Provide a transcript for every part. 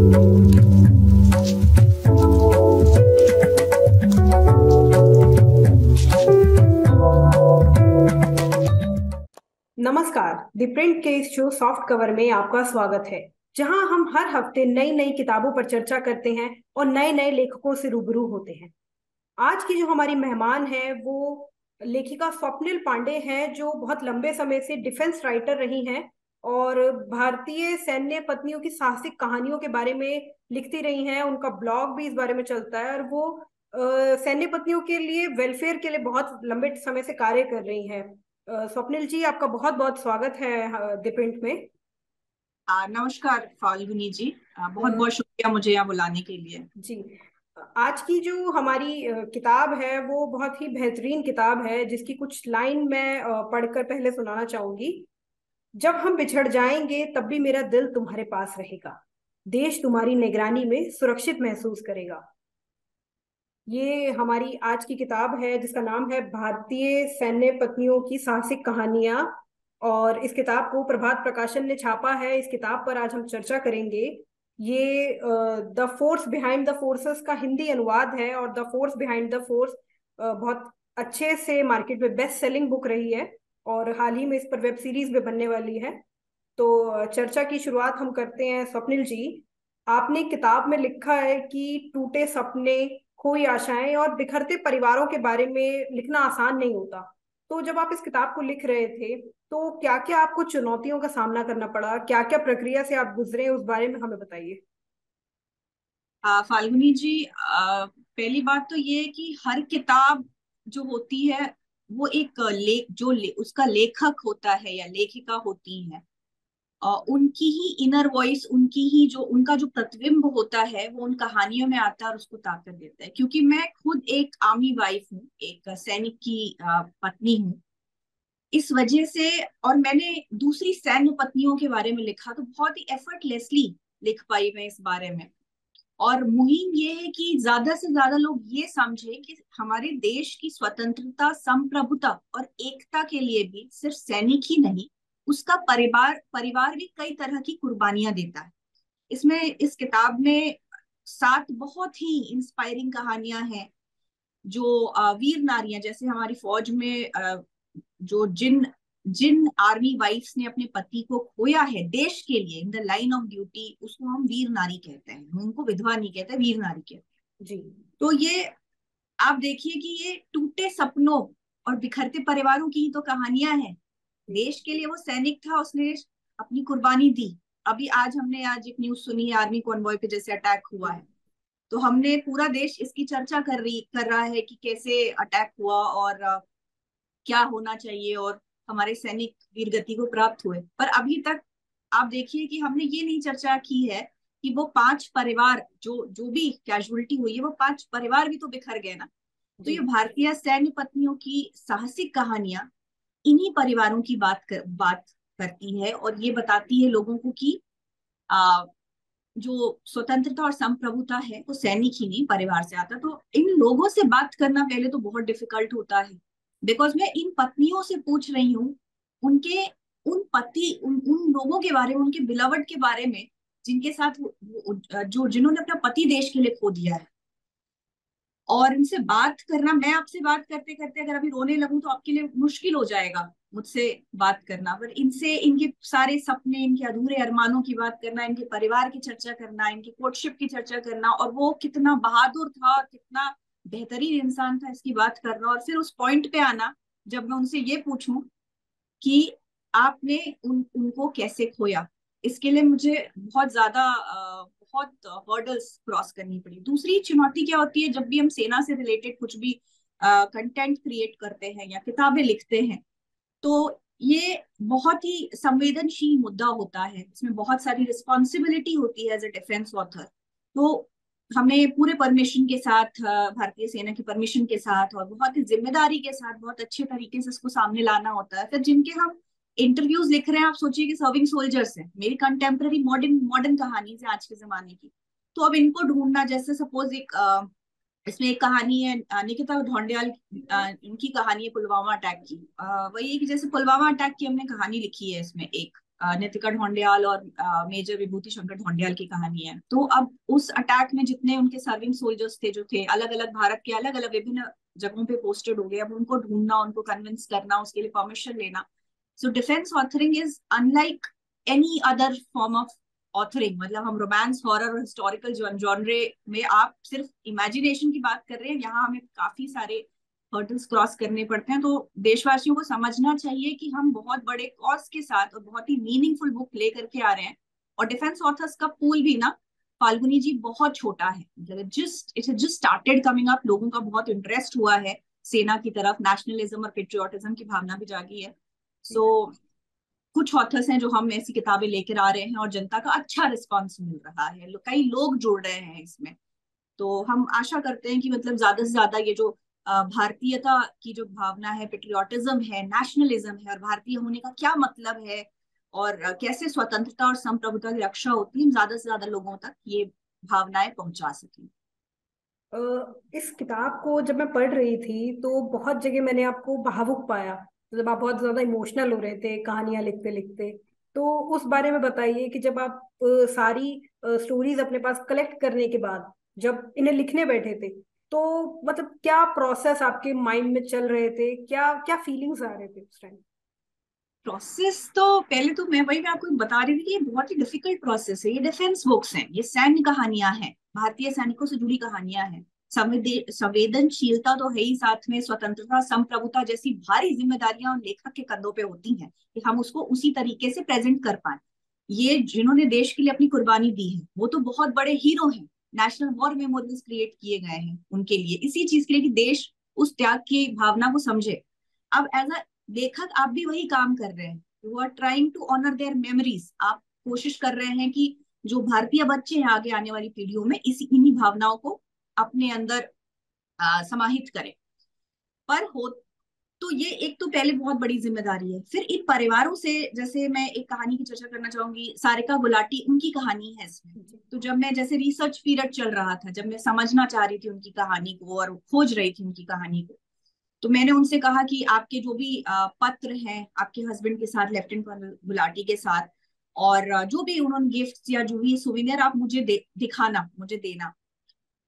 नमस्कार। The print के इस शो सॉफ्ट कवर में आपका स्वागत है, जहां हम हर हफ्ते नई नई किताबों पर चर्चा करते हैं और नए नए लेखकों से रूबरू होते हैं। आज की जो हमारी मेहमान है वो लेखिका स्वप्निल पांडे हैं, जो बहुत लंबे समय से डिफेंस राइटर रही हैं और भारतीय सैन्य पत्नियों की साहसिक कहानियों के बारे में लिखती रही हैं। उनका ब्लॉग भी इस बारे में चलता है और वो सैन्य पत्नियों के लिए वेलफेयर के लिए बहुत लंबे समय से कार्य कर रही हैं। स्वप्निल जी, आपका बहुत बहुत स्वागत है द प्रिंट में। नमस्कार फाल्गुनी जी। बहुत अ, बहुत शुक्रिया मुझे यहाँ बुलाने के लिए। जी, आज की जो हमारी किताब है वो बहुत ही बेहतरीन किताब है, जिसकी कुछ लाइन मैं पढ़कर पहले सुनाना चाहूंगी। जब हम बिछड़ जाएंगे तब भी मेरा दिल तुम्हारे पास रहेगा, देश तुम्हारी निगरानी में सुरक्षित महसूस करेगा। ये हमारी आज की किताब है जिसका नाम है भारतीय सैन्य पत्नियों की साहसिक कहानियां, और इस किताब को प्रभात प्रकाशन ने छापा है। इस किताब पर आज हम चर्चा करेंगे। ये the force behind the forces का हिंदी अनुवाद है, और the force behind the force बहुत अच्छे से मार्केट में बेस्ट सेलिंग बुक रही है, और हाल ही में इस पर वेब सीरीज भी बनने वाली है। तो चर्चा की शुरुआत हम करते हैं। स्वप्निल जी, आपने किताब में लिखा है कि टूटे सपने, खोई आशाएं और बिखरते परिवारों के बारे में लिखना आसान नहीं होता। तो जब आप इस किताब को लिख रहे थे तो क्या क्या आपको चुनौतियों का सामना करना पड़ा, क्या क्या प्रक्रिया से आप गुजरे, उस बारे में हमें बताइए। फाल्गुनी जी, पहली बात तो ये है कि हर किताब जो होती है वो एक उसका लेखक होता है या लेखिका होती है। उनकी ही इनर वॉइस, उनकी ही जो उनका जो प्रतिबिंब होता है वो उन कहानियों में आता है और उसको ताकत देता है। क्योंकि मैं खुद एक आर्मी वाइफ हूँ, एक सैनिक की पत्नी हूँ। इस वजह से, और मैंने दूसरी सैन्य पत्नियों के बारे में लिखा तो बहुत ही एफर्टलेसली लिख पाई मैं इस बारे में। और मुहिम ये है कि ज्यादा से ज्यादा लोग ये समझे कि हमारे देश की स्वतंत्रता, संप्रभुता और एकता के लिए भी सिर्फ सैनिक ही नहीं, उसका परिवार परिवार भी कई तरह की कुर्बानियां देता है। इसमें, इस किताब में 7 बहुत ही इंस्पायरिंग कहानियां हैं। जो वीर नारियां, जैसे हमारी फौज में जो जिन जिन आर्मी वाइफ्स ने अपने पति को खोया है देश के लिए in the line of duty, उसको हम वीर नारी कहते हैं। हम उनको विधवा नहीं कहते, वीर नारी कहते हैं। जी। तो ये आप देखिए कि ये टूटे सपनों और बिखरते परिवारों की ही तो कहानियां हैं। देश के लिए वो सैनिक था, उसने अपनी कुर्बानी दी। अभी हमने आज एक न्यूज सुनी है, आर्मी कॉन्वॉय पे जैसे अटैक हुआ है। तो हमने पूरा देश इसकी चर्चा कर रहा है कि कैसे अटैक हुआ और क्या होना चाहिए, और हमारे सैनिक वीर गति को प्राप्त हुए। पर अभी तक आप देखिए कि हमने ये नहीं चर्चा की है कि वो 5 परिवार जो जो भी कैजुअलिटी हुई है, वो 5 परिवार भी तो बिखर गए ना। तो जी। ये भारतीय सैन्य पत्नियों की साहसिक कहानियां इन्हीं परिवारों की बात करती है, और ये बताती है लोगों को कि आ, जो स्वतंत्रता और संप्रभुता है वो सैनिक ही नहीं, परिवार से आता। तो इन लोगों से बात करना पहले तो बहुत डिफिकल्ट होता है, बिकॉज मैं इन पत्नियों से पूछ रही हूँ उनके उन लोगों के बारे में, उनके बिलवड के बारे में, जिनके साथ जो जिन्होंने अपना पति देश के लिए खो दिया है। और इनसे बात करना, मैं आपसे बात करते करते अगर अभी रोने लगूं तो आपके लिए मुश्किल हो जाएगा मुझसे बात करना। पर इनसे इनके सारे सपने, इनके अधूरे अरमानों की बात करना, इनके परिवार की चर्चा करना, इनकी कोर्टशिप की चर्चा करना, और वो कितना बहादुर था और कितना बेहतरीन इंसान था, इसकी बात करना, और फिर उस पॉइंट पे आना जब मैं उनसे ये पूछूं कि आपने उनको कैसे खोया। इसके लिए मुझे बहुत हर्डल्स क्रॉस करनी पड़ी। दूसरी चुनौती क्या होती है, जब भी हम सेना से रिलेटेड कुछ भी कंटेंट क्रिएट करते हैं या किताबें लिखते हैं, तो ये बहुत ही संवेदनशील मुद्दा होता है। इसमें बहुत सारी रिस्पॉन्सिबिलिटी होती है एज ए डिफेंस ऑथर। तो हमें पूरे परमिशन के साथ, भारतीय सेना की परमिशन के साथ और बहुत ही जिम्मेदारी के साथ बहुत अच्छे तरीके से इसको सामने लाना होता है। फिर जिनके हम इंटरव्यूज लिख रहे हैं, आप सोचिए कि सर्विंग सोल्जर्स हैं, मेरी कंटेम्प्रेरी मॉडर्न मॉडर्न कहानी से आज के जमाने की। तो अब इनको ढूंढना, जैसे सपोज इसमें एक कहानी है निकिता ढोंडियाल, इनकी कहानी है पुलवामा अटैक की। वही है कि जैसे पुलवामा अटैक की हमने कहानी लिखी है इसमें एक, नितिका ढोंडियाल और मेजर विभूति शंकर ढोंडियाल की कहानी है। तो अब उस अटैक में जितने उनके सर्विंग सोल्जर्स थे, जो थे अलग अलग भारत के अलग अलग विभिन्न जगहों पे पोस्टेड हो गए, अब उनको ढूंढना, उनको कन्विंस करना, उसके लिए परमिशन लेना। So defence authoring is unlike any other form of authoring. मतलब हम रोमांस, हॉरर और हिस्टोरिकल जॉनरे में आप सिर्फ इमेजिनेशन की बात कर रहे हैं, यहाँ हमें काफी सारे हर्डल्स क्रॉस करने पड़ते हैं। तो देशवासियों को समझना चाहिए कि हम बहुत बड़े कॉज के साथ और बहुत ही मीनिंगफुल बुक लेकर के आ रहे हैं। और डिफेंस ऑथर्स का पूल भी ना फाल्गुनी जी बहुत छोटा है, मतलब it just started coming up. लोगों का बहुत इंटरेस्ट हुआ है सेना की तरफ, नेशनलिज्म और पेट्रियोटिज्म की भावना भी जागी है। सो कुछ ऑथर्स हैं जो हम ऐसी किताबें लेकर आ रहे हैं और जनता का अच्छा रिस्पॉन्स मिल रहा है, कई लोग जुड़ रहे हैं इसमें। तो हम आशा करते हैं कि मतलब ज्यादा से ज्यादा ये जो भारतीयता की जो भावना है, पेट्रियोटिज्म है, नेशनलिज्म है, और भारतीय होने का क्या मतलब है, और कैसे स्वतंत्रता और संप्रभुता की रक्षा होती है, हम ज्यादा से ज्यादा लोगों तक ये भावनाएं पहुंचा सकें। इस किताब को जब मैं पढ़ रही थी तो बहुत जगह मैंने आपको भावुक पाया, जब आप बहुत ज्यादा इमोशनल हो रहे थे कहानियां लिखते लिखते। तो उस बारे में बताइए कि जब आप सारी स्टोरीज अपने पास कलेक्ट करने के बाद जब इन्हें लिखने बैठे थे, तो मतलब क्या प्रोसेस आपके माइंड में चल रहे थे, क्या क्या फीलिंग्स आ रहे थे उस टाइम? प्रोसेस तो पहले तो मैं आपको बता रही थी कि ये बहुत ही डिफिकल्ट प्रोसेस है। ये डिफेंस बुक्स हैं, ये सैन्य कहानियां हैं, भारतीय सैनिकों से जुड़ी कहानियां हैं। संवेदनशीलता तो है ही, साथ में स्वतंत्रता, संप्रभुता जैसी भारी जिम्मेदारियां और लेखक के कंधों पे होती हैं कि हम उसको उसी तरीके से प्रेजेंट कर पाए। ये जिन्होंने देश के लिए अपनी कुर्बानी दी है वो तो बहुत बड़े हीरो हैं। नेशनल वॉर मेमोरियल्स क्रिएट किए गए हैं उनके लिए, इसी चीज के लिए कि देश उस त्याग की भावना को समझे। अब एज अ लेखक आप भी वही काम कर रहे हैं, you are trying to honour their memories. आप कोशिश कर रहे हैं कि जो भारतीय बच्चे हैं आगे आने वाली पीढ़ियों में इन्हीं भावनाओं को अपने अंदर समाहित करें। पर हो तो ये एक तो पहले बहुत बड़ी जिम्मेदारी है। फिर इन परिवारों से, जैसे मैं एक कहानी की चर्चा करना चाहूंगी, सारिका गुलाटी, उनकी कहानी है इसमें। जी। तो जब मैं, जैसे रिसर्च पीरियड चल रहा था, जब मैं समझना चाह रही थी उनकी कहानी को और खोज रही थी उनकी कहानी को, तो मैंने उनसे कहा कि आपके जो भी पत्र हैं आपके हस्बैंड के साथ, लेफ्टिनेंट कर्नल गुलाटी के साथ, और जो भी उन्होंने गिफ्ट या जो भी सुविनियर आप मुझे दिखाना, मुझे देना।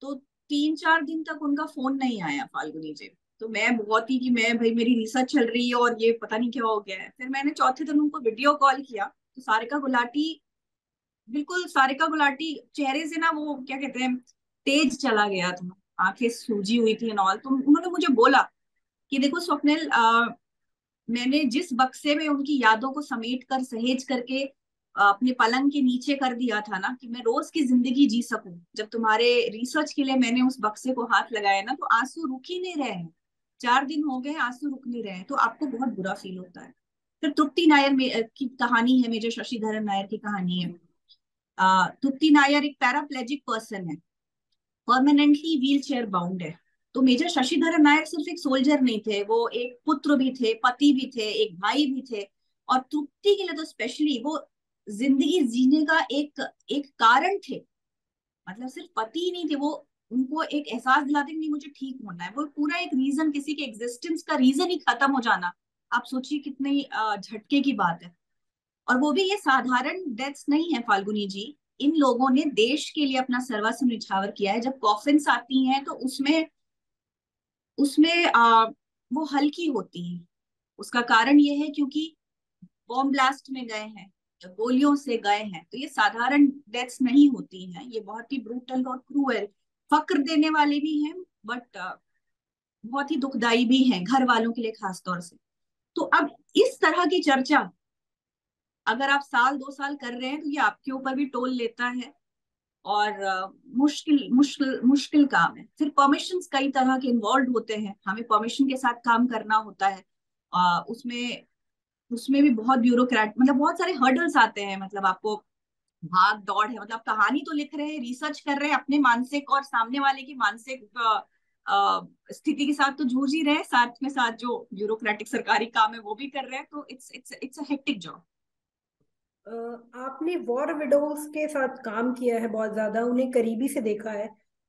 तो 3-4 दिन तक उनका फोन नहीं आया फाल्गुनी जी। तो मैं बहुत ही कि मैं, भाई मेरी रिसर्च चल रही है और ये पता नहीं क्या हो गया है। फिर मैंने चौथे दिन उनको वीडियो कॉल किया, तो सारिका गुलाटी, बिल्कुल सारिका गुलाटी चेहरे से ना वो क्या कहते हैं, तेज चला गया था, आंखें सूजी हुई थी एंड ऑल। तो उन्होंने मुझे बोला कि देखो स्वप्निल, मैंने जिस बक्से में उनकी यादों को समेट कर, सहेज करके अपने पलंग के नीचे कर दिया था ना, कि मैं रोज की जिंदगी जी सकूं, जब तुम्हारे रिसर्च के लिए मैंने उस बक्से को हाथ लगाया ना, तो आंसू रुक ही नहीं रहे हैं। 4 दिन हो गए, आंसू रुक नहीं रहे हैं, तो आपको बहुत बुरा फील होता है। फिर तृप्ति नायर में की कहानी है, मेजर शशिधरन नायर की कहानी है। तृप्ति नायर एक पैराप्लेजिक पर्सन है, परमानेंटली व्हील चेयर बाउंड है। तो मेजर शशिधरन नायर सिर्फ एक सोल्जर नहीं थे, वो एक पुत्र भी थे, पति भी थे, एक भाई भी थे। और तृप्ति के लिए तो स्पेशली वो जिंदगी जीने का एक एक कारण थे। मतलब सिर्फ पति ही नहीं थे वो, उनको एक एहसास दिलाते कि नहीं मुझे ठीक होना है। वो पूरा एक रीजन, किसी के एग्जिस्टेंस का रीजन ही खत्म हो जाना, आप सोचिए कितनी झटके की बात है। और वो भी ये साधारण डेथ्स नहीं है फाल्गुनी जी। इन लोगों ने देश के लिए अपना सर्वस्व निछावर किया है। जब कॉफिन्स आती हैं तो उसमें उसमें वो हल्की होती है। उसका कारण ये है क्योंकि बॉम्ब ब्लास्ट में गए हैं या गोलियों से गए हैं, तो ये साधारण डेथ्स नहीं होती हैं, ये बहुत ही ब्रूटल और क्रूएल, फक्र देने वाले भी हैं, बट बहुत ही दुखदाई भी हैं घर वालों के लिए खास तौर से। तो अब इस तरह की चर्चा अगर आप साल 2 साल कर रहे हैं तो ये आपके ऊपर भी टोल लेता है। और मुश्किल मुश्किल मुश्किल काम है। फिर परमिशंस कई तरह के इन्वॉल्व होते हैं, हमें परमिशन के साथ काम करना होता है। उसमें उसमें भी बहुत ब्यूरोक्रेट, मतलब बहुत सारे हर्डल्स आते हैं। मतलब आपको भाग दौड़ है, मतलब कहानी तो लिख रहे हैं, रिसर्च कर रहे हैं, अपने मानसिक और सामने वाले की मानसिक स्थिति के साथ तो जूझ ही रहे हैं, साथ में साथ जो ब्यूरोक्रेटिक सरकारी काम है वो भी कर रहे हैं। तो इट्स अ हेक्टिक जॉब। आपने वॉर विडोज के साथ काम किया है, बहुत ज्यादा उन्हें करीबी से देखा है।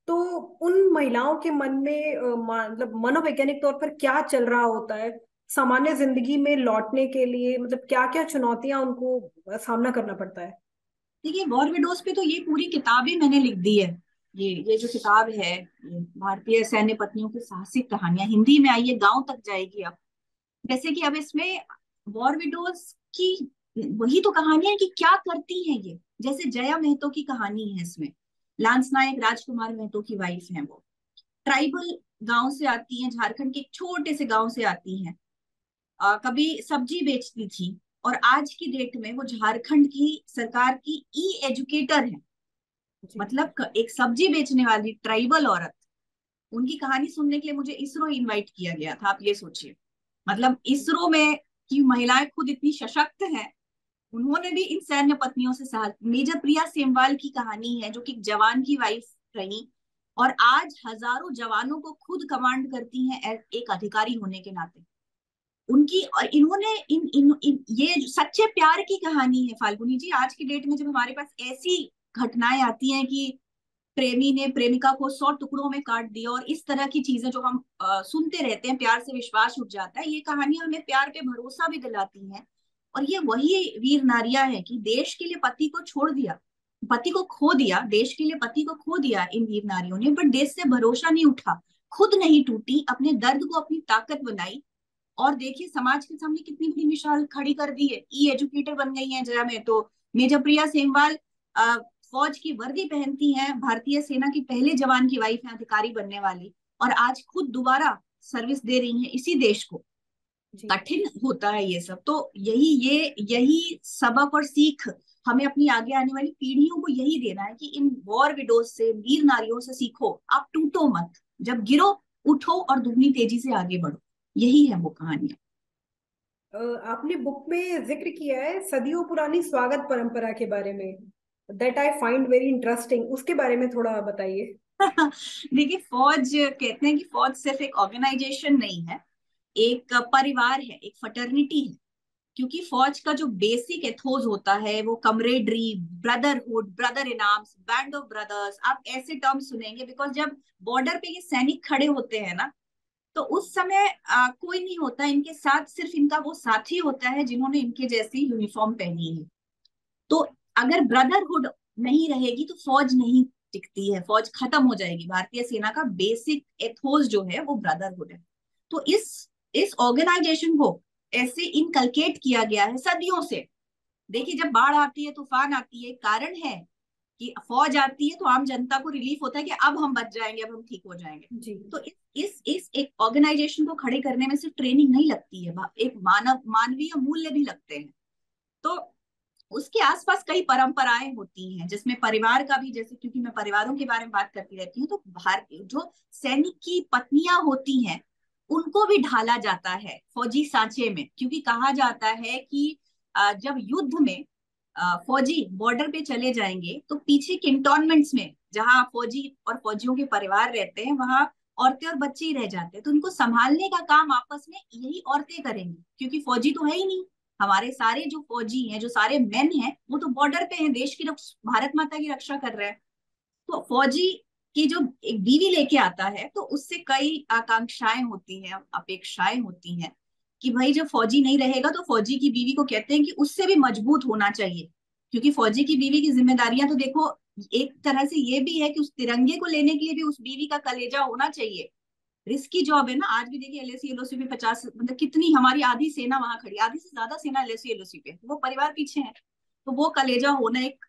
तो उन महिलाओं के मन में मतलब मनोवैज्ञानिक तौर पर क्या चल रहा होता है सामान्य जिंदगी में लौटने के लिए मतलब क्या क्या चुनौतियां उनको सामना करना पड़ता है? देखिए, वॉर विडोज पे तो ये पूरी किताब ही मैंने लिख दी है। ये जो किताब है, ये भारतीय सैन्य पत्नियों की साहसिक कहानियां, हिंदी में आई है, गांव तक जाएगी अब। जैसे कि अब इसमें वॉर विडोज की वही तो कहानियां हैं कि क्या करती हैं ये। जैसे जया महतो की कहानी है इसमें। लांस नायक राजकुमार महतो की वाइफ है वो। ट्राइबल गांव से आती हैं, झारखंड के एक छोटे से गांव से आती हैं। कभी सब्जी बेचती थी, और आज की डेट में वो झारखंड की सरकार की ई एजुकेटर है। जी। मतलब एक सब्जी बेचने वाली ट्राइबल औरत। उनकी कहानी सुनने के लिए मुझे इसरो इनवाइट किया गया था, आप ये सोचिए। मतलब इसरो में की महिलाएं खुद इतनी सशक्त हैं, उन्होंने भी इन सैन्य पत्नियों से साथ। मेजर प्रिया सेमवाल की कहानी है, जो कि जवान की वाइफ रही, और आज हजारों जवानों को खुद कमांड करती हैं एक अधिकारी होने के नाते। उनकी और इन्होंने ये जो सच्चे प्यार की कहानी है फाल्गुनी जी। आज की डेट में जब हमारे पास ऐसी घटनाएं आती हैं कि प्रेमी ने प्रेमिका को 100 टुकड़ों में काट दिया, और इस तरह की चीजें जो हम सुनते रहते हैं, प्यार से विश्वास उठ जाता है, ये कहानियां हमें प्यार पे भरोसा भी दिलाती हैं। और ये वही वीर नारियां हैं कि देश के लिए पति को छोड़ दिया, पति को खो दिया, देश के लिए पति को खो दिया इन वीर नारियों ने, पर देश से भरोसा नहीं उठा, खुद नहीं टूटी, अपने दर्द को अपनी ताकत बनाई। और देखिए, समाज के सामने कितनी बड़ी मिसाल खड़ी कर दी है। ई एजुकेटर बन गई हैं जया में तो। मेजर प्रिया सेमवाल फौज की वर्दी पहनती हैं, भारतीय सेना की पहले जवान की वाइफ है, अधिकारी बनने वाली, और आज खुद दोबारा सर्विस दे रही हैं इसी देश को। जी। कठिन होता है ये सब, तो यही सबक और सीख हमें अपनी आगे आने वाली पीढ़ियों को यही देना है कि इन वॉर विडोज से, वीर नारियों से सीखो, आप टूटो मत, जब गिरो उठो और दुगनी तेजी से आगे बढ़ो। यही है वो कहानियां। आपने बुक में जिक्र किया है सदियों पुरानी स्वागत परंपरा के बारे में, that I find very interesting, उसके बारे में थोड़ा बताइए। देखिए, फौज कहते हैं कि फौज सिर्फ एक ऑर्गेनाइजेशन नहीं है, एक परिवार है, एक फटर्निटी है। क्योंकि फौज का जो बेसिक एथोस होता है वो camaraderie, brotherhood, brother in arms, band of brothers, आप ऐसे टर्म सुनेंगे। बिकॉज जब बॉर्डर पे ये सैनिक खड़े होते हैं ना, तो उस समय कोई नहीं होता इनके साथ, सिर्फ इनका वो साथी होता है जिन्होंने इनके जैसी यूनिफॉर्म पहनी है। तो अगर ब्रदरहुड नहीं रहेगी तो फौज नहीं टिकती है, फौज खत्म हो जाएगी। भारतीय सेना का बेसिक एथोस जो है वो ब्रदरहुड है। तो इस ऑर्गेनाइजेशन को ऐसे इनकलकेट किया गया है सदियों से। देखिए, जब बाढ़ आती है, तूफान आती है, कारण है कि फौज आती है तो आम जनता को रिलीफ होता है कि अब हम बच जाएंगे, अब हम ठीक हो जाएंगे। जी। तो इस एक ऑर्गेनाइजेशन को खड़े करने में सिर्फ ट्रेनिंग नहीं लगती है, एक मानवीय मूल्य भी लगते हैं। तो उसके आसपास कई परंपराएं होती हैं, जिसमें परिवार का भी, जैसे क्योंकि मैं परिवारों के बारे में बात करती रहती हूँ, तो भारतीय जो सैनिक की पत्नियां होती हैं उनको भी ढाला जाता है फौजी सांचे में। क्योंकि कहा जाता है कि जब युद्ध में फौजी बॉर्डर पे चले जाएंगे तो पीछे कैंटोनमेंट्स में, जहां फौजी और फौजियों के परिवार रहते हैं, वहां औरतें और बच्चे ही रह जाते हैं। तो उनको संभालने का काम आपस में यही औरतें करेंगी, क्योंकि फौजी तो है ही नहीं। हमारे सारे जो फौजी हैं, जो सारे मेन हैं, वो तो बॉर्डर पे हैं, देश की भारत माता की रक्षा कर रहे हैं। तो फौजी की जो एक बीवी लेके आता है, तो उससे कई आकांक्षाएं होती हैं, अपेक्षाएं होती हैं कि भाई जब फौजी नहीं रहेगा तो फौजी की बीवी को कहते हैं कि उससे भी मजबूत होना चाहिए। क्योंकि फौजी की बीवी की जिम्मेदारियां तो देखो, एक तरह से ये भी है कि उस तिरंगे को लेने के लिए भी उस बीवी का कलेजा होना चाहिए। रिस्की जॉब है ना। आज भी देखिए, एलएसी एलओसी पे 50, मतलब कितनी हमारी आधी सेना वहां खड़ी, आधी से ज्यादा सेना एलएसी एलओसी पे, वो परिवार पीछे है। तो वो कलेजा होना एक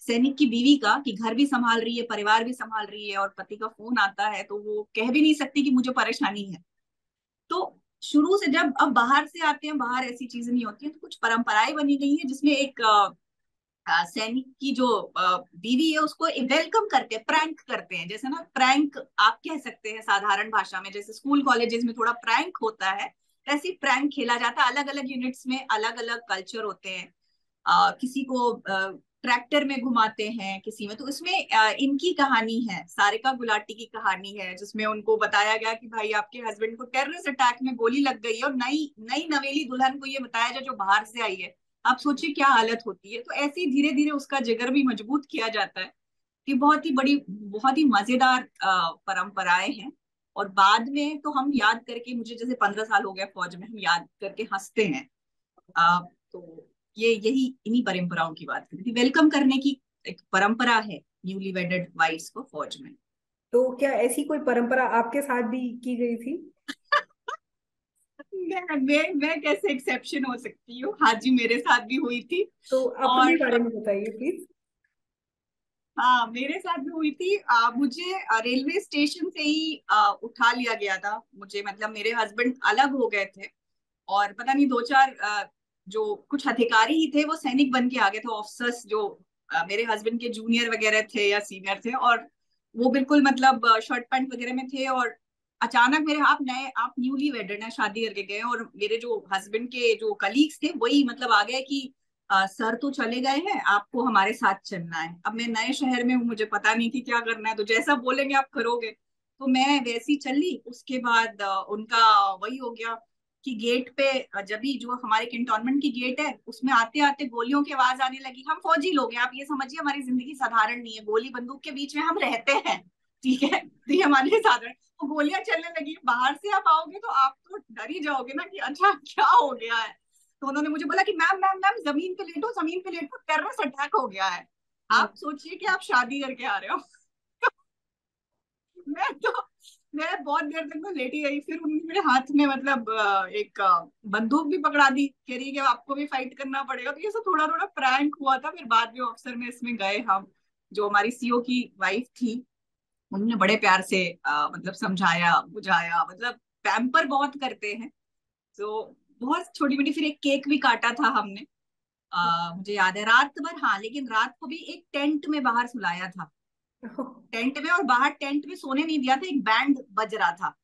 सैनिक की बीवी का, कि घर भी संभाल रही है, परिवार भी संभाल रही है, और पति का फोन आता है तो वो कह भी नहीं सकती कि मुझे परेशानी है। तो शुरू से जब अब बाहर से आते हैं, बाहर ऐसी चीजें नहीं होती है, तो कुछ परंपराएं बनी गई है, जिसमें एक सैनिक की जो बीवी है उसको वेलकम करते हैं, प्रैंक करते हैं। जैसे ना, प्रैंक आप कह सकते हैं साधारण भाषा में, जैसे स्कूल कॉलेजेस में थोड़ा प्रैंक होता है, ऐसे प्रैंक खेला जाता है। अलग अलग यूनिट्स में अलग अलग कल्चर होते हैं। किसी को ट्रैक्टर में घुमाते हैं, किसी में। तो इसमें इनकी कहानी है, सारिका गुलाटी की कहानी है, जिसमें उनको बताया गया कि भाई आपके हस्बैंड को टेररिस्ट अटैक में गोली लग गई है, और नई नई नवेली दुल्हन को ये बताया जाए जो बाहर से आई है। आप सोचिए क्या हालत होती है। तो ऐसे ही धीरे धीरे उसका जिगर भी मजबूत किया जाता है। कि बहुत ही बड़ी, बहुत ही मजेदार परंपराएं हैं। और बाद में तो हम याद करके, मुझे जैसे 15 साल हो गया फौज में, हम याद करके हंसते हैं। तो ये यही इन्हीं परंपराओं की बात करी थी। वेलकम करने की एक परंपरा है न्यूली वेडेड वाइफ्स को फौज में। तो क्या ऐसी कोई परंपरा आपके साथ भी की गई थी? मैं कैसे एक्सेप्शन हो सकती हूँ? हाँ जी, मेरे साथ भी हुई थी। तो अपने और बारे में बताइए प्लीज। हाँ, मेरे साथ भी हुई थी। मुझे रेलवे स्टेशन से ही उठा लिया गया था। मुझे मतलब मेरे हस्बैंड अलग हो गए थे, और पता नहीं दो चार जो कुछ अधिकारी ही थे वो सैनिक बन के आ गए थे, ऑफिसर्स जो मेरे हस्बैंड के जूनियर वगैरह थे या सीनियर थे, और वो बिल्कुल मतलब शर्ट पैंट वगैरह में थे। और अचानक मेरे, आप न्यूली वेडेड हैं, शादी करके गए, और मेरे जो हस्बैंड के जो कलीग्स थे वही मतलब आ गए कि सर तो चले गए हैं, आपको हमारे साथ चलना है। अब मैं नए शहर में हूँ, मुझे पता नहीं कि क्या करना है, तो जैसा बोलेंगे आप करोगे। तो मैं वैसी चली। उसके बाद उनका वही हो गया कि गेट पे, जब भी जो हमारे कैंटोनमेंट की गेट है उसमें आते आते गोलियों की आवाज आने लगी। हम फौजी लोग हैं, आप ये समझिए हमारी जिंदगी साधारण नहीं है, गोली बंदूक के बीच में हम रहते हैं, ठीक है, तो ये हमारे लिए साधारण। तो गोलियां चलने लगी, बाहर से आप आओगे तो आप तो डर ही जाओगे ना कि अच्छा क्या हो गया है। तो उन्होंने मुझे बोला कि मैम मैम मैम जमीन पे लेटो, जमीन पे लेटो, टेररिस्ट अटैक हो गया है। आप सोचिए कि आप शादी करके आ रहे हो। मैं तो मैं बहुत देर तक तो लेटी रही। फिर उन्होंने मेरे हाथ में मतलब एक बंदूक भी पकड़ा दी, कह रही है कि आपको भी फाइट करना पड़ेगा। तो ये सब थोड़ा थोड़ा प्रैंक हुआ था। फिर बाद में ऑफिसर में इसमें गए हम, जो हमारी सीओ की वाइफ थी, उन्होंने बड़े प्यार से मतलब समझाया बुझाया, मतलब पैम्पर बहुत करते हैं। तो बहुत छोटी मोटी, फिर एक केक भी काटा था हमने। मुझे याद है रात भर, हाँ, लेकिन रात को भी एक टेंट में बाहर सुलाया था, टेंट में। और बाहर टेंट में सोने नहीं दिया था, एक बैंड बज रहा था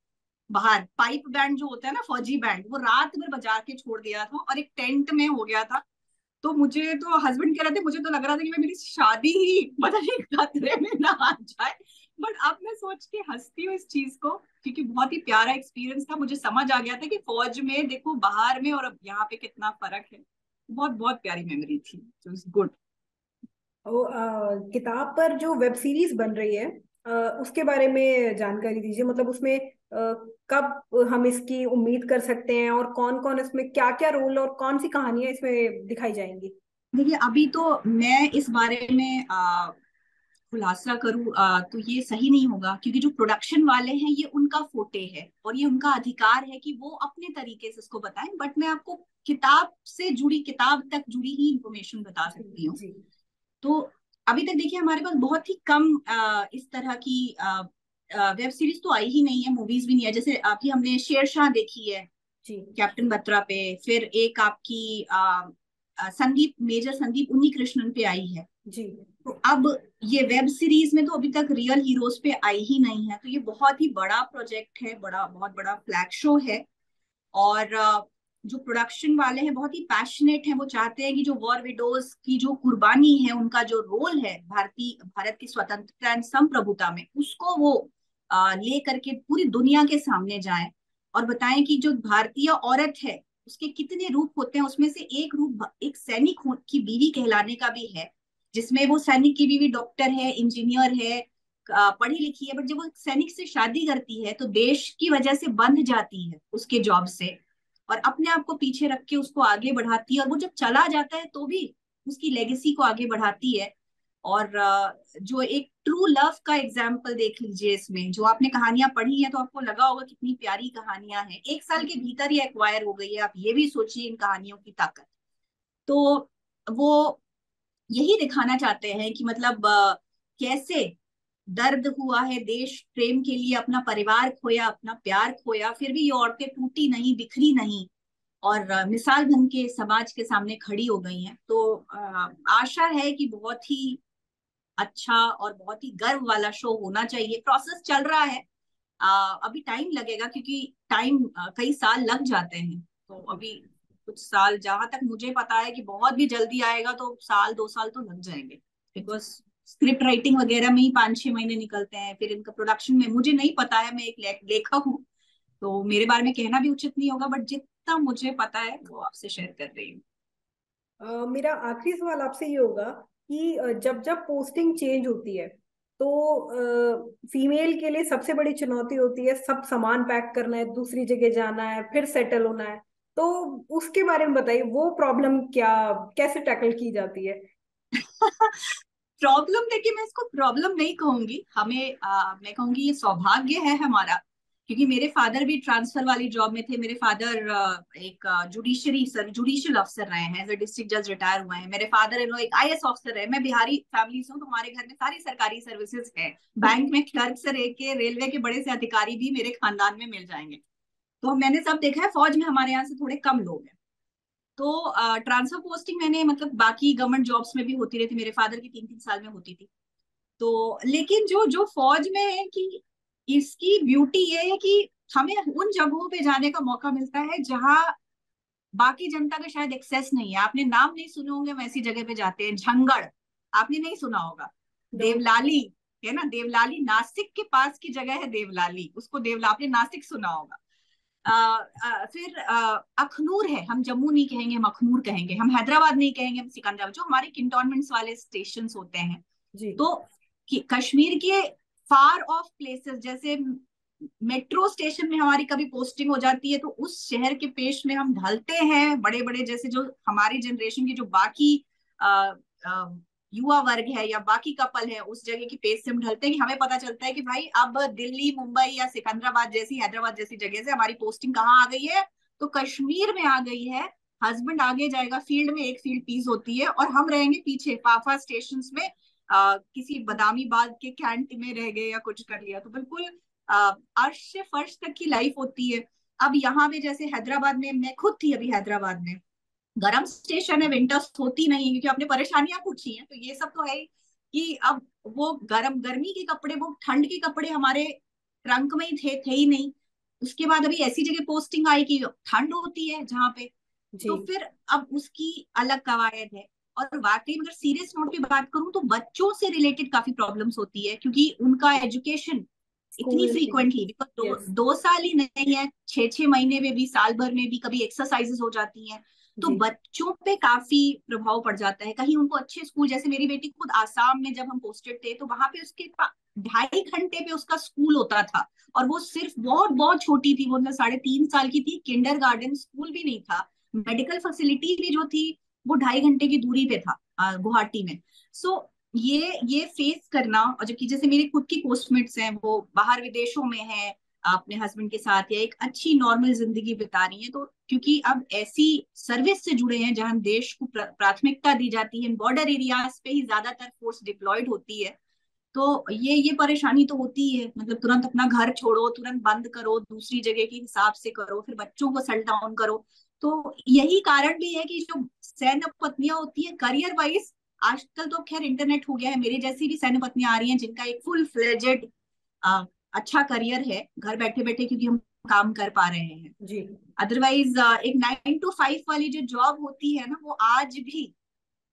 बाहर, पाइप बैंड जो होता है ना, फौजी बैंड, वो रात भर बजा के छोड़ दिया था, और एक टेंट में हो गया था। तो मुझे तो हस्बैंड कह रहे थे, मुझे तो लग रहा था कि मैं, मेरी शादी ही पता नहीं खतरे में ना आ जाए। बट अब मैं सोच के हंसती हूँ इस चीज को, क्योंकि बहुत ही प्यारा एक्सपीरियंस था। मुझे समझ आ गया था कि फौज में देखो बाहर में और अब यहाँ पे कितना फर्क है। बहुत बहुत प्यारी मेमोरी थी, तो इट्स गुड। किताब पर जो वेब सीरीज बन रही है, उसके बारे में जानकारी दीजिए। मतलब उसमें कब हम इसकी उम्मीद कर सकते हैं, और कौन कौन इसमें क्या क्या रोल और कौन सी कहानियां इसमें दिखाई जाएंगी? देखिए, अभी तो मैं इस बारे में खुलासा करूं तो ये सही नहीं होगा, क्योंकि जो प्रोडक्शन वाले हैं ये उनका फोटे है, और ये उनका अधिकार है कि वो अपने तरीके से इसको बताएं। बट मैं आपको किताब से जुड़ी, किताब तक जुड़ी ही इंफॉर्मेशन बता जी सकती हूँ। जी तो अभी तक देखिए हमारे पास बहुत ही कम इस तरह की वेब सीरीज तो आई ही नहीं है, मूवीज भी नहीं है। जैसे अभी हमने शेरशाह देखी है, जी कैप्टन बत्रा पे। फिर एक आपकी संदीप, मेजर संदीप उन्नी कृष्णन पे आई है। जी। तो अब ये वेब सीरीज में तो अभी तक रियल हीरोज पे आई ही नहीं है। तो ये बहुत ही बड़ा प्रोजेक्ट है, बड़ा, बहुत बड़ा फ्लैग शो है। और जो प्रोडक्शन वाले हैं बहुत ही पैशनेट हैं, वो चाहते हैं कि जो वॉर विडोज की जो कुर्बानी है, उनका जो रोल है भारत की स्वतंत्रता एंड संप्रभुता में, उसको वो ले करके पूरी दुनिया के सामने जाएं, और बताएं कि जो भारतीय औरत है उसके कितने रूप होते हैं। उसमें से एक रूप एक सैनिक की बीवी कहलाने का भी है, जिसमें वो सैनिक की बीवी डॉक्टर है, इंजीनियर है, पढ़ी लिखी है, बट जब वो सैनिक से शादी करती है तो देश की वजह से बंध जाती है उसके जॉब से, और अपने आप को पीछे रख के उसको आगे बढ़ाती है। और वो जब चला जाता है तो भी उसकी लेगेसी को आगे बढ़ाती है। और जो एक ट्रू लव का एग्जाम्पल देख लीजिए इसमें, जो आपने कहानियां पढ़ी हैं तो आपको लगा होगा कितनी प्यारी कहानियां हैं, एक साल के भीतर ही एक्वायर हो गई है। आप ये भी सोचिए इन कहानियों की ताकत। तो वो यही दिखाना चाहते हैं कि मतलब कैसे दर्द हुआ है, देश प्रेम के लिए अपना परिवार खोया, अपना प्यार खोया, फिर भी ये औरतें टूटी नहीं, बिखरी नहीं, और मिसाल बन के समाज के सामने खड़ी हो गई हैं। तो आशा है कि बहुत ही अच्छा और बहुत ही गर्व वाला शो होना चाहिए। प्रोसेस चल रहा है, अभी टाइम लगेगा, क्योंकि टाइम कई साल लग जाते हैं। तो अभी कुछ साल, जहां तक मुझे पता है कि बहुत भी जल्दी आएगा तो साल 2 साल तो लग जाएंगे, बिकॉज स्क्रिप्ट राइटिंग वगैरह में ही 5-6 महीने निकलते हैं। फिर इनका प्रोडक्शन में मुझे नहीं पता है, मैं एक लेखक हूँ, तो मेरे बारे में कहना भी उचित नहीं होगा, बट जितना मुझे पता है वो आपसे शेयर कर रही हूँ। मेरा आखिरी सवाल आपसे ये होगा कि जब जब पोस्टिंग चेंज होती है, तो फीमेल के लिए सबसे बड़ी चुनौती होती है सब सामान पैक करना है, दूसरी जगह जाना है, फिर सेटल होना है। तो उसके बारे में बताइए, वो प्रॉब्लम क्या, कैसे टैकल की जाती है? प्रॉब्लम देखिए, मैं इसको प्रॉब्लम नहीं कहूंगी, मैं कहूंगी ये सौभाग्य है हमारा, क्योंकि मेरे फादर भी ट्रांसफर वाली जॉब में थे। मेरे फादर एक जुडिशियल अफसर रहे हैं, एज अ डिस्ट्रिक्ट जज रिटायर हुए हैं। मेरे फादर इन लो एक आईएएस ऑफिसर रहे। मैं बिहारी फैमिली से हूँ, तो हमारे घर में सारी सरकारी सर्विसेज है। बैंक में क्लर्क से लेके रेलवे के बड़े से अधिकारी भी मेरे खानदान में मिल जाएंगे। तो मैंने सब देखा है। फौज में हमारे यहाँ से थोड़े कम लोग हैं। तो ट्रांसफर पोस्टिंग मैंने मतलब बाकी गवर्नमेंट जॉब्स में भी होती रहती, मेरे फादर की 3-3 साल में होती थी। तो लेकिन जो जो फौज में है कि इसकी ब्यूटी ये है कि हमें उन जगहों पे जाने का मौका मिलता है जहां बाकी जनता का शायद एक्सेस नहीं है। आपने नाम नहीं सुने होंगे, हम ऐसी जगह पे जाते हैं। झंगड़ आपने नहीं सुना होगा। नो। देवलाली है ना, देवलाली नासिक के पास की जगह है देवलाली, उसको देवला आपने नासिक सुना होगा। फिर अखनूर है, हम जम्मू नहीं कहेंगे, हम अखनूर कहेंगे। हम हैदराबाद नहीं कहेंगे, हम सिकंदराबाद, जो हमारे कंटोनमेंट्स वाले स्टेशन होते हैं। जी। तो कश्मीर के फार ऑफ प्लेसेस, जैसे मेट्रो स्टेशन में हमारी कभी पोस्टिंग हो जाती है, तो उस शहर के पेश में हम ढलते हैं। बड़े बड़े जैसे जो हमारी जनरेशन की जो बाकी आ, आ, युवा वर्ग है या बाकी कपल है, उस जगह की पेज से हम ढलते हैं कि हमें पता चलता है कि भाई अब दिल्ली, मुंबई या सिकंदराबाद जैसी, हैदराबाद जैसी जगह से हमारी पोस्टिंग कहाँ आ गई है, तो कश्मीर में आ गई है। हस्बैंड आगे जाएगा फील्ड में, एक फील्ड पीस होती है, और हम रहेंगे पीछे फाफा स्टेशन में, किसी बदामी बाग के कैंट में रह गए या कुछ कर लिया। तो बिल्कुल अर्श से फर्श तक की लाइफ होती है। अब यहाँ पे जैसे हैदराबाद में, मैं खुद थी अभी हैदराबाद में, गर्म स्टेशन है, विंटर्स होती नहीं है, क्योंकि आपने परेशानियां पूछी हैं तो ये सब तो है ही। कि अब वो गर्मी के कपड़े, वो ठंड के कपड़े हमारे ट्रंक में ही थे ही नहीं। उसके बाद अभी ऐसी जगह पोस्टिंग आई कि ठंड होती है जहाँ पे, जी। तो फिर अब उसकी अलग कवायद है। और वाकई में अगर सीरियस नोट पे बात करूं तो बच्चों से रिलेटेड काफी प्रॉब्लम्स होती है, क्योंकि उनका एजुकेशन इतनी स्कूल में। Frequently, because yes. 2 साल ही नहीं है, 6-6 महीने में भी, साल भर में भी कभी एक्सरसाइजेज हो जाती हैं। तो जी। बच्चों पे काफी प्रभाव पड़ जाता है। कहीं उनको अच्छे स्कूल, जैसे मेरी बेटी खुद आसाम में जब हम पोस्टेड थे, तो वहां पे उसके 2.5 घंटे पे उसका स्कूल होता था। और वो सिर्फ बहुत बहुत छोटी थी, वो मतलब 3.5 साल की थी। किंडरगार्टन स्कूल भी नहीं था, मेडिकल फैसिलिटी भी जो थी वो 2.5 घंटे की दूरी पे था, गुवाहाटी में। सो ये फेस करना, और जबकि जैसे मेरी खुद की पोस्टमेट्स हैं, वो बाहर विदेशों में हैं अपने हस्बैंड के साथ, या एक अच्छी नॉर्मल जिंदगी बिता रही है, तो क्योंकि अब ऐसी सर्विस से जुड़े हैं जहां देश को प्राथमिकता दी जाती है, बॉर्डर एरियाज पे ही ज्यादातर फोर्स डिप्लॉयड होती है। तो ये परेशानी तो होती है, मतलब तुरंत अपना घर छोड़ो, तुरंत बंद करो, दूसरी जगह के हिसाब से करो, फिर बच्चों को सेटल डाउन करो। तो यही कारण भी है कि जो सैन्य पत्नियां होती है करियर वाइज, आजकल तो खैर इंटरनेट हो गया है, मेरी जैसी भी सैन्य पत्नियां आ रही हैं जिनका एक फुल फ्लेजेड अच्छा करियर है घर बैठे बैठे, क्योंकि हम काम कर पा रहे हैं। जी। अदरवाइज एक 9 to 5 वाली जो जॉब होती है ना, वो आज भी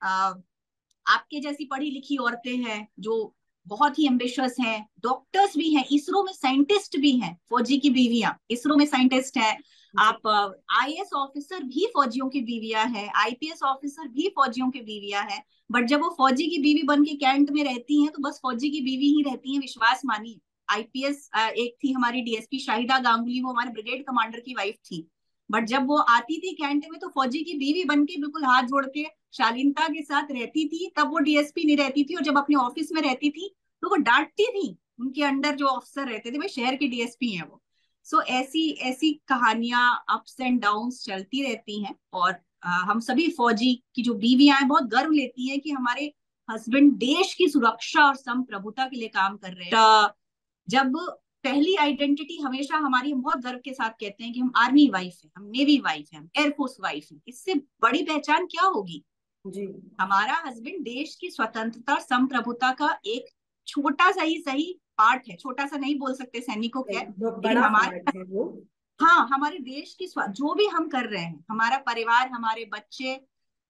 आपके जैसी पढ़ी लिखी औरतें हैं जो बहुत ही एम्बिशियस हैं, डॉक्टर्स भी हैं, इसरो में साइंटिस्ट भी हैं, फौजी की बीवियां इसरो में साइंटिस्ट हैं। जी। आप आईएएस ऑफिसर भी फौजियों की बीवियां हैं, आईपीएस ऑफिसर भी फौजियों की बीवियां हैं। बट जब वो फौजी की बीवी बन के कैंट में रहती हैं, तो बस फौजी की बीवी ही रहती हैं, विश्वास मानिए। आईपीएस एक थी हमारी डीएसपी शाहिदा गांगुली, वो हमारे ब्रिगेड कमांडर की वाइफ थी। बट जब वो आती थी कैंट में, तो फौजी की बीवी बन के बिल्कुल हाथ जोड़ के शालीनता के साथ रहती थी। तब वो डीएसपी नहीं रहती थी, और जब अपने ऑफिस में रहती थी तो वो डांटती थी उनके अंडर जो ऑफिसर रहते थे, भाई शहर के डीएसपी हैं वो। सो ऐसी ऐसी कहानियां, अप्स एंड डाउन्स चलती रहती हैं। और हम सभी फौजी की जो बीवियां हैं बहुत गर्व लेती हैं कि हमारे हस्बैंड देश की सुरक्षा और संप्रभुता के लिए काम कर रहे हैं। जब पहली आइडेंटिटी हमेशा हमारी, हम बहुत गर्व के साथ कहते हैं कि हम आर्मी वाइफ है, हम नेवी वाइफ है, हम एयरफोर्स वाइफ है, इससे बड़ी पहचान क्या होगी। जी। हमारा हस्बैंड देश की स्वतंत्रता संप्रभुता का एक छोटा सा ही सही पार्ट है, छोटा सा नहीं बोल सकते सैनिकों के, लेकिन बड़ा हमारे, पार्ट है वो। हाँ हमारे देश की जो भी हम कर रहे हैं, हमारा परिवार, हमारे बच्चे,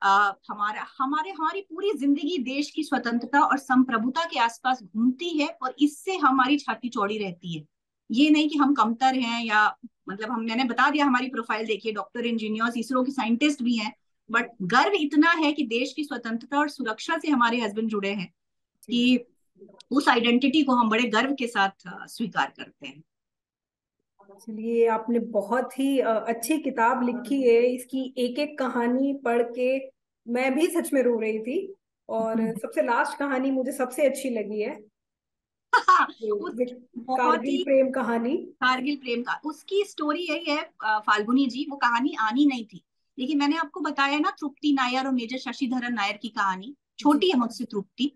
हमारा हमारे हमारी पूरी जिंदगी देश की स्वतंत्रता और संप्रभुता के आसपास घूमती है, और इससे हमारी छाती चौड़ी रहती है। ये नहीं कि हम कमतर हैं, या मतलब हम, मैंने बता दिया हमारी प्रोफाइल देखिए, डॉक्टर, इंजीनियर्स, इसरो के साइंटिस्ट भी हैं। बट गर्व इतना है कि देश की स्वतंत्रता और सुरक्षा से हमारे हस्बैंड जुड़े हैं, जी। कि उस आइडेंटिटी को हम बड़े गर्व के साथ स्वीकार करते हैं। चलिए, आपने बहुत ही अच्छी किताब लिखी है। इसकी एक एक कहानी पढ़ के मैं भी सच में रो रही थी। और सबसे लास्ट कहानी मुझे सबसे अच्छी लगी है, वो ये बहुत कारगिल ही, प्रेम कहानी। कारगिल प्रेम का उसकी स्टोरी यही है फाल्गुनी जी, वो कहानी आनी नहीं थी, लेकिन मैंने आपको बताया ना तृप्ति नायर और मेजर शशिधरन नायर की कहानी, जी। छोटी है मुझसे तृप्ति।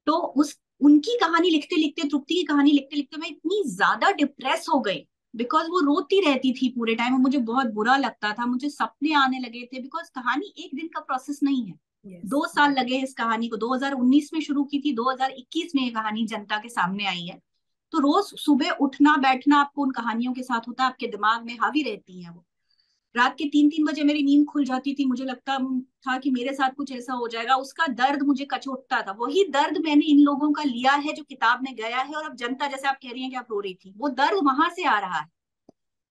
तो उस उनकी कहानी लिखते लिखते, तृप्ति की कहानी लिखते लिखते मैं इतनी ज्यादा डिप्रेस हो गई, बिकॉज वो रोती रहती थी पूरे टाइम और मुझे बहुत बुरा लगता था, मुझे सपने आने लगे थे, बिकॉज कहानी एक दिन का प्रोसेस नहीं है। यस। 2 साल लगे इस कहानी को, 2019 में शुरू की थी, 2021 में ये कहानी जनता के सामने आई है। तो रोज सुबह उठना बैठना आपको उन कहानियों के साथ होता है, आपके दिमाग में हावी रहती है वो। रात के 3-3 बजे मेरी नींद खुल जाती थी, मुझे लगता था कि मेरे साथ कुछ ऐसा हो जाएगा, उसका दर्द मुझे कचोटता था। वही दर्द मैंने इन लोगों का लिया है जो किताब में गया है, और अब जनता, जैसे आप कह रही हैं कि आप रो रही थी, वो दर्द वहां से आ रहा है।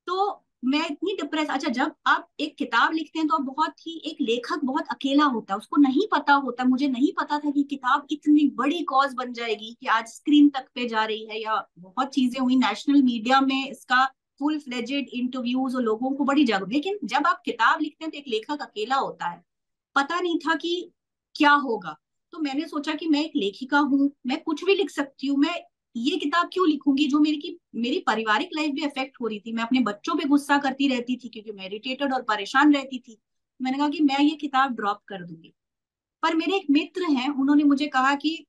तो मैं इतनी डिप्रेस, अच्छा जब आप एक किताब लिखते हैं तो आप बहुत ही, एक लेखक बहुत अकेला होता है, उसको नहीं पता होता, मुझे नहीं पता था कि किताब इतनी बड़ी कॉज बन जाएगी कि आज स्क्रीन तक पे जा रही है, या बहुत चीजें हुई नेशनल मीडिया में इसका फुल फ्लेजेड इंटरव्यूज और लोगों को बड़ी जागरूक। लेकिन जब आप किताब लिखते हैं तो एक लेखक अकेला होता है, पता नहीं था कि क्या होगा। तो मैंने सोचा कि मैं एक लेखिका हूँ, मैं कुछ भी लिख सकती हूँ, मैं ये किताब क्यों लिखूंगी जो मेरी पारिवारिक लाइफ भी अफेक्ट हो रही थी, मैं अपने बच्चों पे गुस्सा करती रहती थी क्योंकि मैं इरिटेटेड और परेशान रहती थी। मैंने कहा कि मैं ये किताब ड्रॉप कर दूंगी। पर मेरे एक मित्र हैं, उन्होंने मुझे कहा कि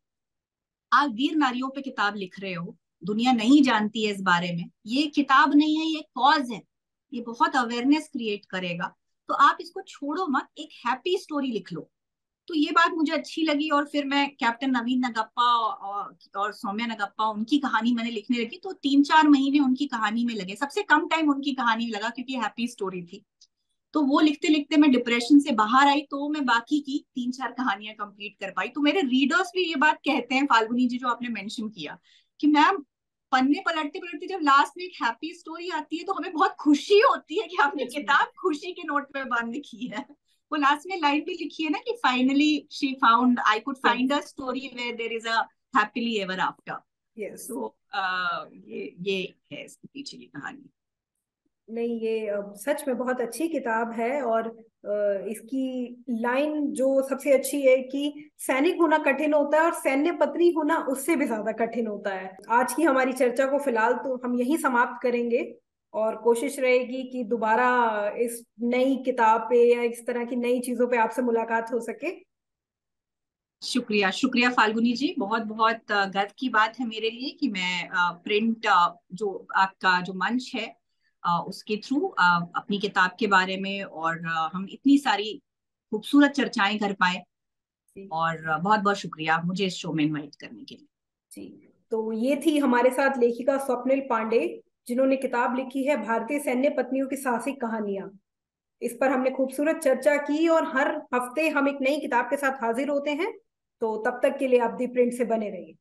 आप वीर नारियों पे किताब लिख रहे हो, दुनिया नहीं जानती है इस बारे में, ये किताब नहीं है, ये कॉज है, ये बहुत अवेयरनेस क्रिएट करेगा, तो आप इसको छोड़ो मत, एक हैप्पी स्टोरी लिख लो। तो ये बात मुझे अच्छी लगी, और फिर मैं कैप्टन नवीन नगप्पा और सौम्या नगप्पा, उनकी कहानी मैंने लिखने लगी। तो 3-4 महीने उनकी कहानी में लगे, सबसे कम टाइम उनकी कहानी में लगा क्योंकि हैप्पी स्टोरी थी। तो वो लिखते लिखते मैं डिप्रेशन से बाहर आई, तो मैं बाकी की 3-4 कहानियां कंप्लीट कर पाई। तो मेरे रीडर्स भी ये बात कहते हैं, फाल्गुनी जी, जो आपने मेंशन किया कि मैम, पन्ने पलटते पलटते जब लास्ट में एक हैप्पी स्टोरी आती है तो हमें बहुत खुशी होती है कि आपने सच में। किताब खुशी के नोट पे बंद की है। वो लास्ट में लाइन भी लिखी है ना कि finally she found, I could yes. Find a story where there is a happily ever after. Yes. तो ये है इसके पीछे की कहानी। नहीं, ये सच में बहुत अच्छी किताब है। और इसकी लाइन जो सबसे अच्छी है कि सैनिक होना कठिन होता है और सैन्य पत्नी होना उससे भी ज्यादा कठिन होता है। आज की हमारी चर्चा को फिलहाल तो हम यहीं समाप्त करेंगे, और कोशिश रहेगी कि दोबारा इस नई किताब पे या इस तरह की नई चीजों पे आपसे मुलाकात हो सके। शुक्रिया, शुक्रिया फाल्गुनी जी, बहुत बहुत गर्व की बात है मेरे लिए कि मैं प्रिंट, जो आपका जो मंच है, उसके थ्रू अपनी किताब के बारे में और हम इतनी सारी खूबसूरत चर्चाएं कर पाए। जी। और बहुत बहुत शुक्रिया मुझे इस शो में इनवाइट करने के लिए। जी। तो ये थी हमारे साथ लेखिका स्वप्निल पांडे, जिन्होंने किताब लिखी है भारतीय सैन्य पत्नियों की साहसिक कहानियां। इस पर हमने खूबसूरत चर्चा की, और हर हफ्ते हम एक नई किताब के साथ हाजिर होते हैं। तो तब तक के लिए आप दी प्रिंट से बने रहिए।